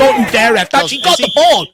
Don't you dare, ref. That she got the ball.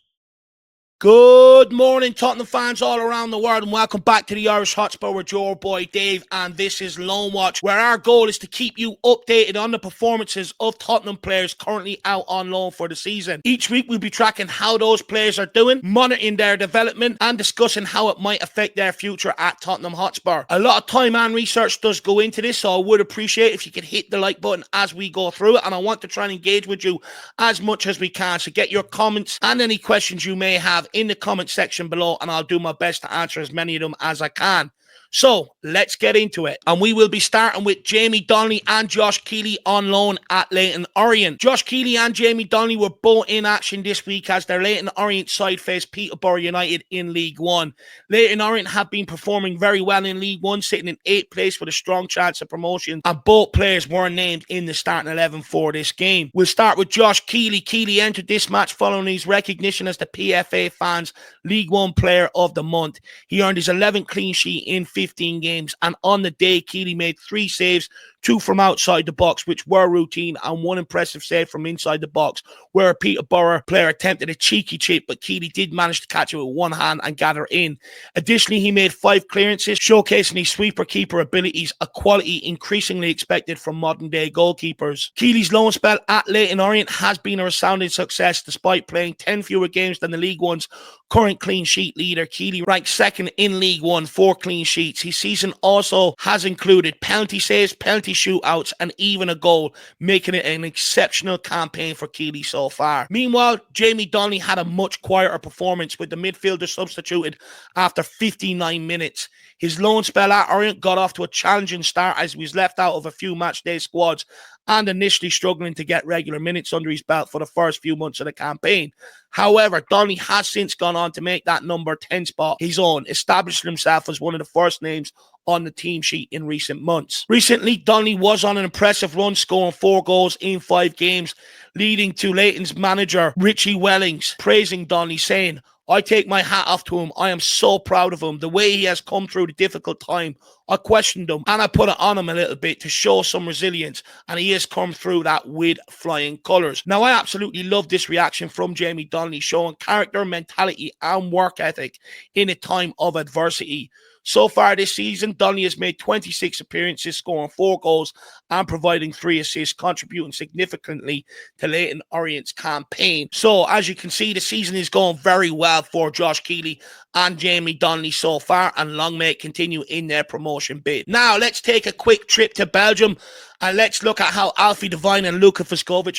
Good morning, Tottenham fans all around the world, and welcome back to the Irish Hotspur with your boy Dave, and this is Loan Watch, where our goal is to keep you updated on the performances of Tottenham players currently out on loan for the season. Each week we'll be tracking how those players are doing, monitoring their development, and discussing how it might affect their future at Tottenham Hotspur. A lot of time and research does go into this, so I would appreciate if you could hit the like button as we go through it, and I want to try and engage with you as much as we can, so get your comments and any questions you may have in the comment section below, and I'll do my best to answer as many of them as I can. So let's get into it, and we will be starting with Jamie Donnelly and Josh Keeley on loan at Leyton Orient. Josh Keeley and Jamie Donnelly were both in action this week as their Leyton Orient side faced Peterborough United in League One. Leyton Orient have been performing very well in League One, sitting in 8th place with a strong chance of promotion, and both players were named in the starting 11 for this game. We'll start with Josh Keeley. Keeley entered this match following his recognition as the PFA Fans League One Player of the Month. He earned his 11th clean sheet in 15 games, and on the day Keeley made 3 saves, 2 from outside the box, which were routine, and 1 impressive save from inside the box, where a Peterborough player attempted a cheeky chip, but Keeley did manage to catch it with one hand and gather in. Additionally, he made 5 clearances, showcasing his sweeper-keeper abilities, a quality increasingly expected from modern-day goalkeepers. Keeley's loan spell at Leyton Orient has been a resounding success, despite playing 10 fewer games than the League One's current clean sheet leader. Keeley ranked 2nd in League One, 4 clean sheets. His season also has included penalty saves, penalty shootouts, and even a goal, making it an exceptional campaign for Keeley so far. Meanwhile, Jamie Donnelly had a much quieter performance, with the midfielder substituted after 59 minutes. His loan spell at Orient got off to a challenging start as he was left out of a few matchday squads and initially struggling to get regular minutes under his belt for the first few months of the campaign. However, Donnelly has since gone on to make that number 10 spot his own, establishing himself as one of the first names on the team sheet in recent months. Recently, Donnelly was on an impressive run, scoring 4 goals in 5 games, leading to Leyton's manager, Richie Wellings, praising Donnelly, saying, "I take my hat off to him. I am so proud of him. The way he has come through the difficult time. I questioned him and I put it on him a little bit to show some resilience, and he has come through that with flying colours." Now, I absolutely love this reaction from Jamie Donnelly, showing character, mentality and work ethic in a time of adversity. So far this season, Donnelly has made 26 appearances, scoring 4 goals and providing 3 assists, contributing significantly to Leyton Orient's campaign. So, as you can see, the season is going very well for Josh Keeley and Jamie Donnelly so far, and long may it continue in their promotion bid. Now, let's take a quick trip to Belgium, and let's look at how Alfie, Dein and Luca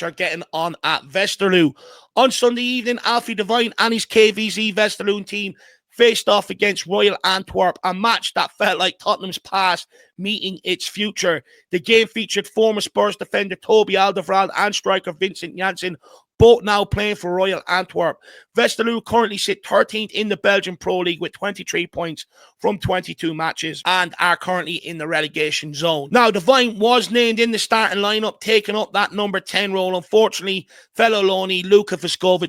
are getting on at Westerlo. On Sunday evening, Alfie, Dein and his KVZ Westerlo team faced off against Royal Antwerp, a match that felt like Tottenham's past meeting its future. The game featured former Spurs defender Toby Alderweireld and striker Vincent Janssen, both now playing for Royal Antwerp. Westerlo currently sit 13th in the Belgian Pro League with 23 points from 22 matches and are currently in the relegation zone. Now, Dein was named in the starting lineup, taking up that number 10 role. Unfortunately, fellow loanee Luca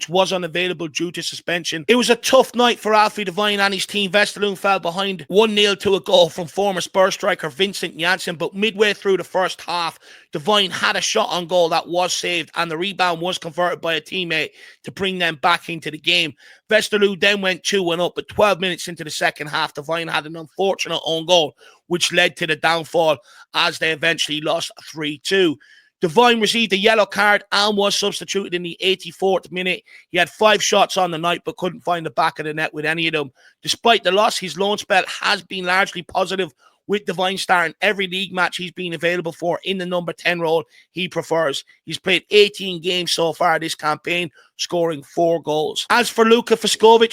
was unavailable due to suspension. It was a tough night for Alfie, Dein and his team. Westerlo fell behind 1-0 to a goal from former Spurs striker Vincent Janssen, but midway through the first half, Dein had a shot on goal that was saved, and the rebound was converted by a teammate to bring them back into the game. Westerlo then went 2-1 up, but 12 minutes into the second half, Dein had an unfortunate own goal, which led to the downfall as they eventually lost 3-2. Dein received a yellow card and was substituted in the 84th minute. He had 5 shots on the night, but couldn't find the back of the net with any of them. Despite the loss, his loan spell has been largely positive, with Dein starting every league match he's been available for in the number 10 role he prefers. He's played 18 games so far this campaign, scoring 4 goals. As for Luca,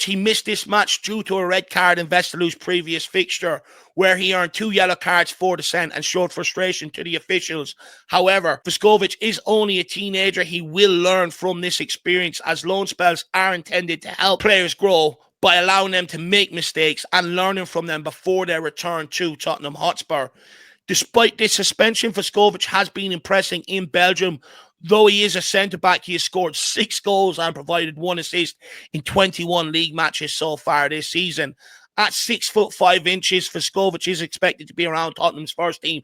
he missed this match due to a red card in Westerlo's previous fixture, where he earned 2 yellow cards for dissent and showed frustration to the officials. However, Vovi is only a teenager. He will learn from this experience, as loan spells are intended to help players grow by allowing them to make mistakes and learning from them before their return to Tottenham Hotspur. Despite this suspension, Vovi has been impressing in Belgium. Though he is a centre-back, he has scored 6 goals and provided 1 assist in 21 league matches so far this season. At 6'5", Vovi is expected to be around Tottenham's first team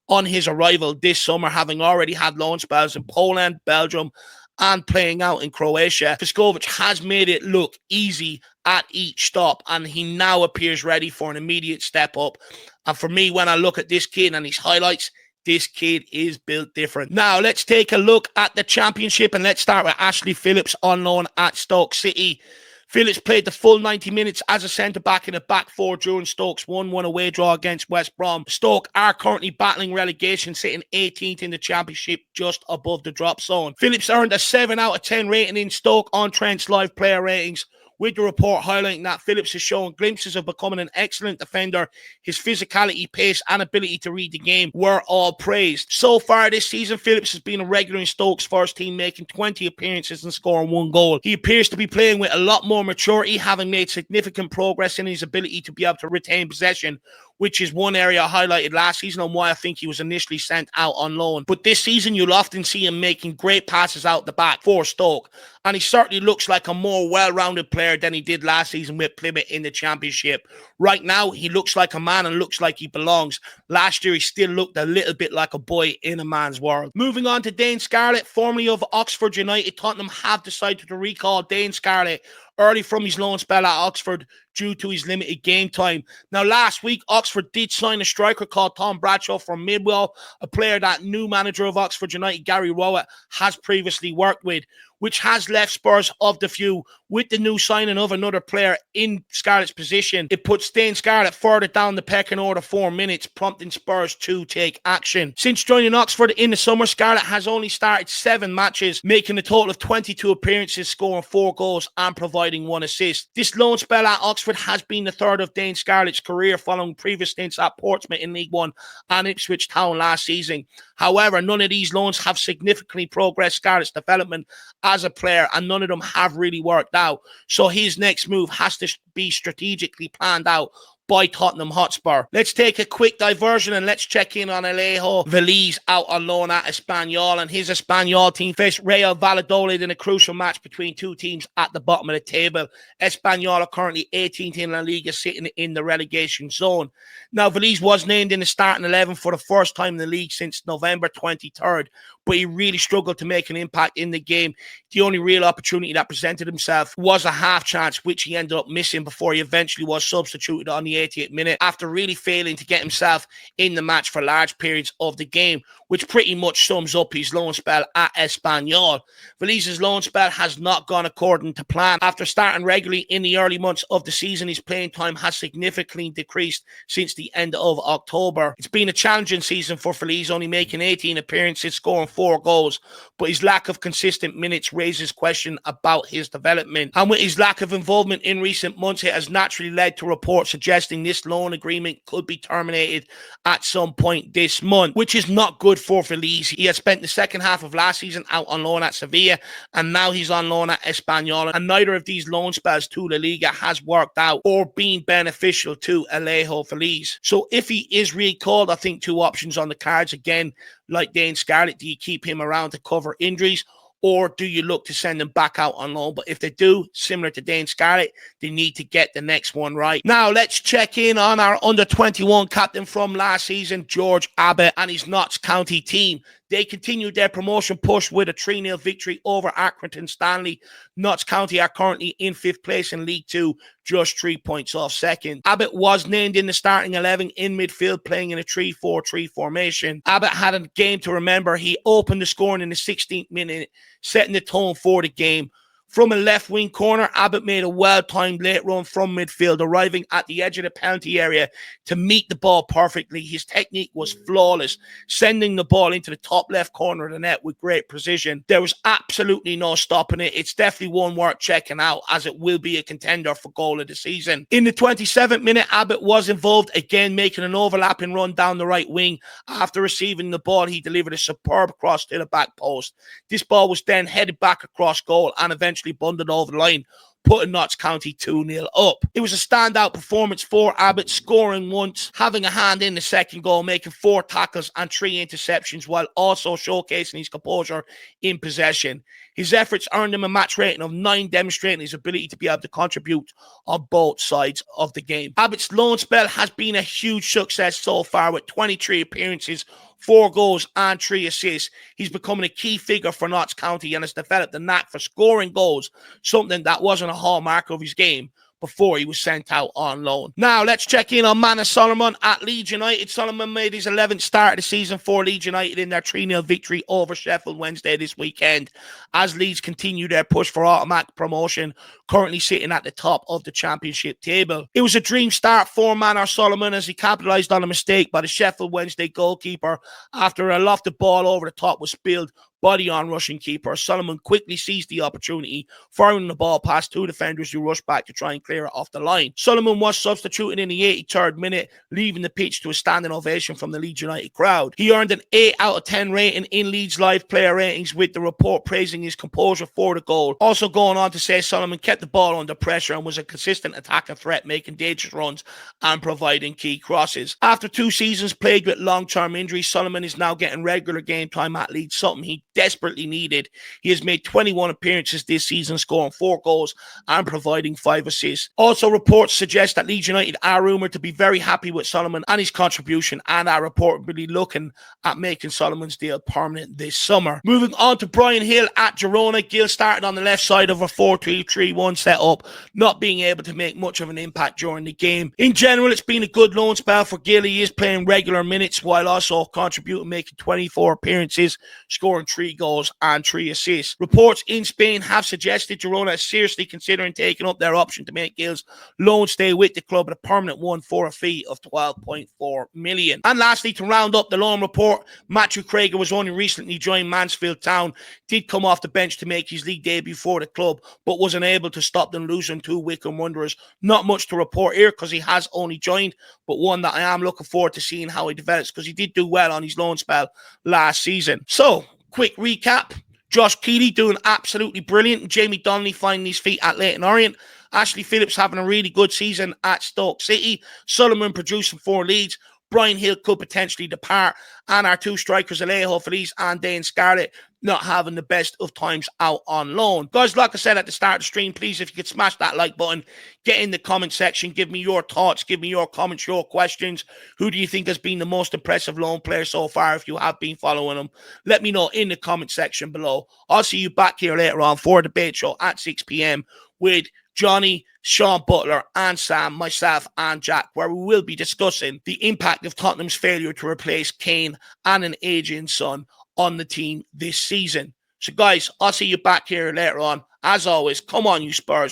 on his arrival this summer, having already had loan spells in Poland, Belgium, and playing out in Croatia, Piskovic has made it look easy at each stop, and he now appears ready for an immediate step up. And for me, when I look at this kid and his highlights, this kid is built different. Now, let's take a look at the championship, and let's start with Ashley Phillips on loan at Stoke City. Phillips played the full 90 minutes as a centre-back in a back four during Stoke's 1-1 away draw against West Brom. Stoke are currently battling relegation, sitting 18th in the championship, just above the drop zone. Phillips earned a 7 out of 10 rating in Stoke on Trent's live player ratings, with the report highlighting that Phillips has shown glimpses of becoming an excellent defender. His physicality, pace and ability to read the game were all praised. So far this season, Phillips has been a regular in Stoke's first team, making 20 appearances and scoring 1 goal. He appears to be playing with a lot more maturity, having made significant progress in his ability to be able to retain possession, which is one area I highlighted last season on why I think he was initially sent out on loan. But this season, you'll often see him making great passes out the back for Stoke, and he certainly looks like a more well-rounded player than he did last season with Plymouth in the Championship. Right now, he looks like a man and looks like he belongs. Last year, he still looked a little bit like a boy in a man's world. Moving on to Dane Scarlet, formerly of Oxford United, Tottenham have decided to recall Dane Scarlet early from his loan spell at Oxford due to his limited game time. Now, last week, Oxford did sign a striker called Tom Bradshaw from Midwell, a player that new manager of Oxford United, Gary Rowett, has previously worked with, which has left Spurs of the few. With the new signing of another player in Scarlet's position, it puts Dane Scarlet further down the pecking order 4 minutes, prompting Spurs to take action. Since joining Oxford in the summer, Scarlet has only started 7 matches, making a total of 22 appearances, scoring 4 goals and providing 1 assist. This loan spell at Oxford has been the third of Dane Scarlet's career, following previous stints at Portsmouth in League One and Ipswich Town last season. However, none of these loans have significantly progressed Scarlet's development as a player, and none of them have really worked out. So his next move has to be strategically planned out by Tottenham Hotspur. Let's take a quick diversion and let's check in on Alejo Veliz out on loan at Espanyol, and his Espanyol team faced Real Valladolid in a crucial match between two teams at the bottom of the table. Espanyol are currently 18th in La Liga, sitting in the relegation zone. Now, Veliz was named in the starting 11 for the first time in the league since November 23rd, but he really struggled to make an impact in the game. The only real opportunity that presented himself was a half chance, which he ended up missing before he eventually was substituted on the 80th minute after really failing to get himself in the match for large periods of the game, which pretty much sums up his loan spell at Espanyol. Veliz's loan spell has not gone according to plan. After starting regularly in the early months of the season, his playing time has significantly decreased since the end of October. It's been a challenging season for Feliz, only making 18 appearances, scoring 4 goals, but his lack of consistent minutes raises question about his development. And with his lack of involvement in recent months, it has naturally led to reports suggesting this loan agreement could be terminated at some point this month, which is not good for Feliz. He has spent the second half of last season out on loan at Sevilla, and now he's on loan at Espanyol, and neither of these loan spells to La Liga has worked out or been beneficial to Alejo Feliz. So if he is recalled, I think 2 options on the cards. Again, like Dane Scarlet, do you keep him around to cover injuries, or do you look to send them back out on loan? But if they do, similar to Dane Scarlet, they need to get the next one right. Now, let's check in on our under-21 captain from last season, George Abbott, and his Notts County team. They continued their promotion push with a 3-0 victory over Accrington Stanley. Notts County are currently in 5th place in League 2, just 3 points off second. Abbott was named in the starting 11 in midfield, playing in a 3-4-3 formation. Abbott had a game to remember. He opened the scoring in the 16th minute, setting the tone for the game. From a left wing corner, Abbott made a well-timed late run from midfield, arriving at the edge of the penalty area to meet the ball perfectly. His technique was flawless, sending the ball into the top left corner of the net with great precision. There was absolutely no stopping it. It's definitely one worth checking out, as it will be a contender for goal of the season. In the 27th minute, Abbott was involved, again making an overlapping run down the right wing. After receiving the ball, he delivered a superb cross to the back post. This ball was then headed back across goal and eventually bundled over the line, putting Notts County 2-0 up. It was a standout performance for Abbott, scoring once, having a hand in the second goal, making 4 tackles and 3 interceptions, while also showcasing his composure in possession. His efforts earned him a match rating of 9, demonstrating his ability to be able to contribute on both sides of the game. Abbott's loan spell has been a huge success so far, with 23 appearances, 4 goals and 3 assists. He's becoming a key figure for Notts County and has developed a knack for scoring goals, something that wasn't a hallmark of his game before he was sent out on loan. Now, let's check in on Manor Solomon at Leeds United. Solomon made his 11th start of the season for Leeds United in their 3-0 victory over Sheffield Wednesday this weekend, as Leeds continue their push for automatic promotion, currently sitting at the top of the championship table. It was a dream start for Manor Solomon as he capitalised on a mistake by the Sheffield Wednesday goalkeeper after a lofted ball over the top was spilled body on rushing keeper. Solomon quickly seized the opportunity, firing the ball past 2 defenders who rushed back to try and clear it off the line. Solomon was substituted in the 83rd minute, leaving the pitch to a standing ovation from the Leeds United crowd. He earned an 8 out of 10 rating in Leeds Live player ratings, with the report praising his composure for the goal. Also going on to say Solomon kept the ball under pressure and was a consistent attacking threat, making dangerous runs and providing key crosses. After 2 seasons plagued with long-term injuries, Solomon is now getting regular game time at Leeds, something he desperately needed. He has made 21 appearances this season, scoring 4 goals and providing 5 assists. Also, reports suggest that Leeds United are rumoured to be very happy with Solomon and his contribution, and are reportedly looking at making Solomon's deal permanent this summer. Moving on to Brian Hill at Girona. Gill started on the left side of a 4-3-3-1 setup, not being able to make much of an impact during the game. In general, it's been a good loan spell for Gill. He is playing regular minutes while also contributing, making 24 appearances, scoring 3 goals and 3 assists. Reports in Spain have suggested Girona is seriously considering taking up their option to make Gill's loan stay with the club at a permanent one for a fee of 12.4 million. And lastly, to round up the loan report, Matthew Craig was only recently joined Mansfield Town, did come off the bench to make his league debut for the club, but was unable to stop them losing to Wycombe Wanderers. Not much to report here because he has only joined, but one that I am looking forward to seeing how he develops, because he did do well on his loan spell last season. So, quick recap. Josh Keeley doing absolutely brilliant. Jamie Donnelly finding his feet at Leyton Orient. Ashley Phillips having a really good season at Stoke City. Solomon producing 4 leads. Brian Hill could potentially depart. And our 2 strikers, Alejo Feliz and Dane Scarlet, not having the best of times out on loan. Guys, like I said at the start of the stream, please, if you could smash that like button, get in the comment section, give me your thoughts, give me your comments, your questions. Who do you think has been the most impressive loan player so far, if you have been following them? Let me know in the comment section below. I'll see you back here later on for a debate show at 6 p.m. with Johnny, Sean Butler and Sam, myself and Jack, where we will be discussing the impact of Tottenham's failure to replace Kane and an aging son on the team this season. So guys, I'll see you back here later on. As always, come on you Spurs.